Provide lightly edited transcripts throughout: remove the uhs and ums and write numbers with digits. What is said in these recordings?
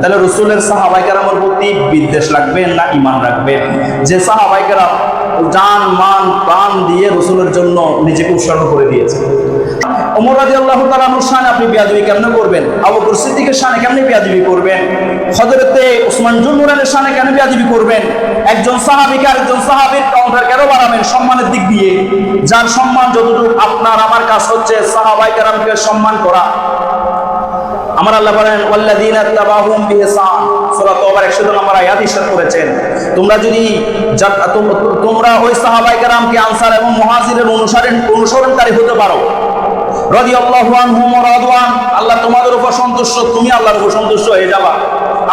তাহলে রসুলের সাহাবায়ে কেরামের প্রতি বিদ্বেষ রাখবেন না ঈমান রাখবেন? যে সাহাবায়ে কেরাম জান মান প্রাণ দিয়ে রসুলের জন্য নিজেকে উৎসর্গ করে দিয়েছে। ওমর রাদিয়াল্লাহু তাআলা আনহুর শানে আপনি বেয়াদবি কেমনে করবেন? আবু বকর সিদ্দিকের শানে কেমনে বেয়াদবি করবেন? হযরতে উসমান জুন্নুরানের শানে কেন বেয়াদবি করবেন? একজন সাহাবীকে আরেকজন সাহাবীর কাউন্টার কেন বাড়াবেন সম্মানের দিক দিয়ে? যার সম্মান যতটুকু আপনার আমার কাজ হচ্ছে সাহাবায়ে কেরামকে সম্মান করা। আমার আল্লাহ বলেন ওয়াল্লাযীনা তাবাহুম বিইহসান, সূরা তাওবার 102 নম্বর আয়াত ইরশাদ করেছেন, তোমরা যদি তোমরা ওই সাহাবায়ে কেরামকে আনসার এবং মুহাজিরের অনুসরণকারী হতে পারো, রাদিয়াল্লাহু আনহুম ওয়া রাদওয়ান, আল্লাহ তোমাদের উপর সন্তুষ্ট, তুমি আল্লাহর উপর সন্তুষ্ট হয়ে যাবা।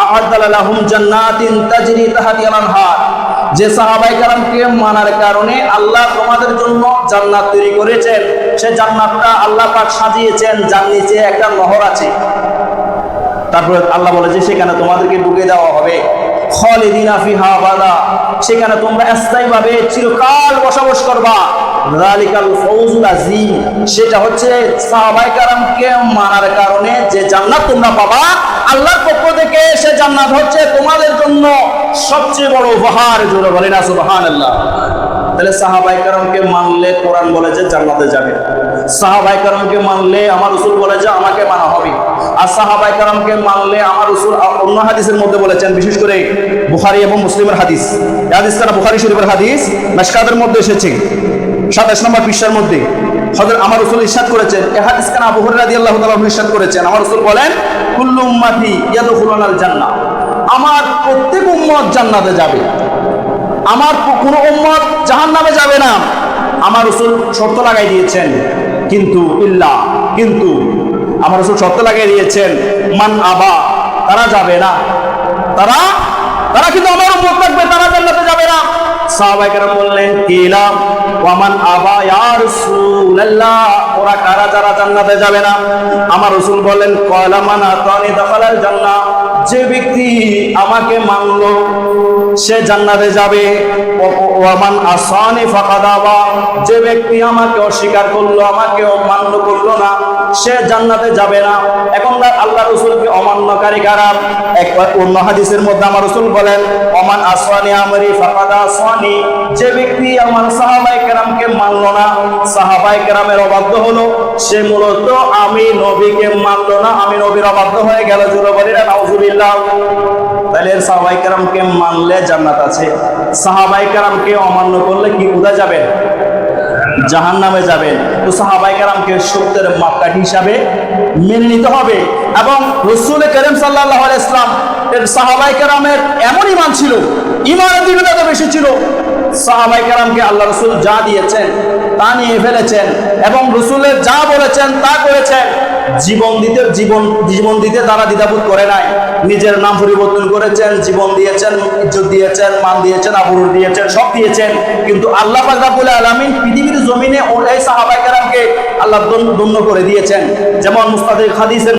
আ'আদ্দা লাহুম জান্নাতিন তাজরি তাহতিহাল আনহার, যে সাহাবায়ে কেরামকে মানার কারণে আল্লাহ তোমাদের জন্য জান্নাত তৈরি করেছেন। সে জান্নাতটা আল্লাহ পাক সাজিয়েছেন, যার নিচে একটা নহর আছে। তারপরে আল্লাহ বলে যে সেখানে তোমাদেরকে ঢুকে দেওয়া হবে, খালিদিনা ফিহা আবাদা, সেখানে তোমরা স্থায়ীভাবে চিরকাল বসবাস করবা। যালিকাল ফাউজুল আযীম, সেটা হচ্ছে সাহাবায়ে কেরামকে মানার কারণে যে জান্নাত তোমরা পাবা আল্লাহর পক্ষ থেকে, সে জান্নাত হচ্ছে তোমাদের জন্য সবচেয়ে বড় উপহার। জোরে বলেন সুবহানাল্লাহ। তাহলে সাহাবায়ে কেরামকে মানলে কোরআন বলে যে জান্নাতে যাবে, সাহাবায়ে কেরামকে মানলে আমার রাসূল বলে যে আমাকে মানা হবে। আর সাহাবায়ে কেরামকে মানলে আমার রাসূল অন্য হাদিসের মধ্যে বলেছেন, বিশেষ করে বুখারী এবং মুসলিমের হাদিস, এই হাদিসটা বুখারী শরীফের হাদিস, মিশকাতের মধ্যে এসেছে 27 নম্বর পৃষ্ঠার মধ্যে। হযরত আমার রাসূল ইরশাদ করেছেন, এই হাদিসটা আবু হুরায়রা রাদিয়াল্লাহু তাআলা ইরশাদ করেছেন, আমার রাসূল বলেন কুল্লু উম্মতি ইয়াদখুলুনাল জান্নাহ, আমার প্রত্যেক উম্মত জান্নাতে যাবে, আমার কোনো উম্মত জাহান্নামে যাবে না। আমার রাসূল শর্ত লাগাই দিয়েছেন, কিন্তু আমার রাসূল শর্ত লাগাই দিয়েছেন, মান আবা, তারা যাবে না, তারা কিন্তু আমার উম্মত থাকবে, তারা জান্নাতে যাবে না। সাহাবায়ে কেরাম বললেন কিলা ওয়া মান আবা ইয়া রাসূলুল্লাহ, ওরা কারা যারা জান্নাতে যাবে না? আমার রাসূল বলেন ক্বালা মান আতানি দাখালাল জান্নাহ, যে ব্যক্তি আমাকে মানলো সে জান্নাতে যাবে। ওয়া মান আসানি ফাকাদ আবা, যে ব্যক্তি আমাকে অস্বীকার করলো, আমাকে অমান্য করলো না, সে জান্নাতে যাবে না। এখন আল্লাহ রাসূলকে অমান্যকারী কারা? একবার অন্য হাদিসের মধ্যে আমার রাসূল বলেন ওমান আসওয়ানি আমরি ফাকাদ আসওয়ানি, যে ব্যক্তি আমার সাহাবায়ে কেরামকে মানলো না, সাহাবায়ে কেরামের অবাধ্য হলো, সে মূলত আমি নবীকে মানলো না, আমি নবীর অবাধ্য হয়ে গেল। জোরে বলি না নাউযুবিল্লাহ। তাহলে সাহাবায়ে কেরামকে মানলে জান্নাত আছে, সাহাবায়ে কেরামকে অমান্য করলে কি কোথায় যাবেন? জাহান্নামে যাবেন। তো সাহাবায়ে কেরামকে সত্যের মাপকাঠি হিসাবে মেনে নিতে হবে। এবং রাসূল করিম সাল্লাল্লাহু আলাইহি ওয়াসাল্লাম এর সাহাবায়ে কেরামের এমন ঈমান ছিল, ঈমানের দৃঢ়তা তো বেশি ছিল, সাহাবায়ে কেরামকে আল্লাহ রাসূল যা দিয়েছেন তা নিয়ে ফেলেছেন এবং রাসূলের যা বলেছেন তা করেছেন। জীবন দিতে তারা দ্বিধাবোধ করে নাই, নিজের নাম পরিবর্তন করেছেন, জীবন দিয়েছেন, ইজ্জত দিয়েছেন, মান দিয়েছেন, আবরুর দিয়েছেন, সব দিয়েছেন। কিন্তু আল্লাহ পাক রব্বুল আলামিন পৃথিবীর জমিনে এই সাহাবায়ে কেরামকে আল্লাহ ধন্য করে দিয়েছেন। যেমন মুস্তাদির হাদিসের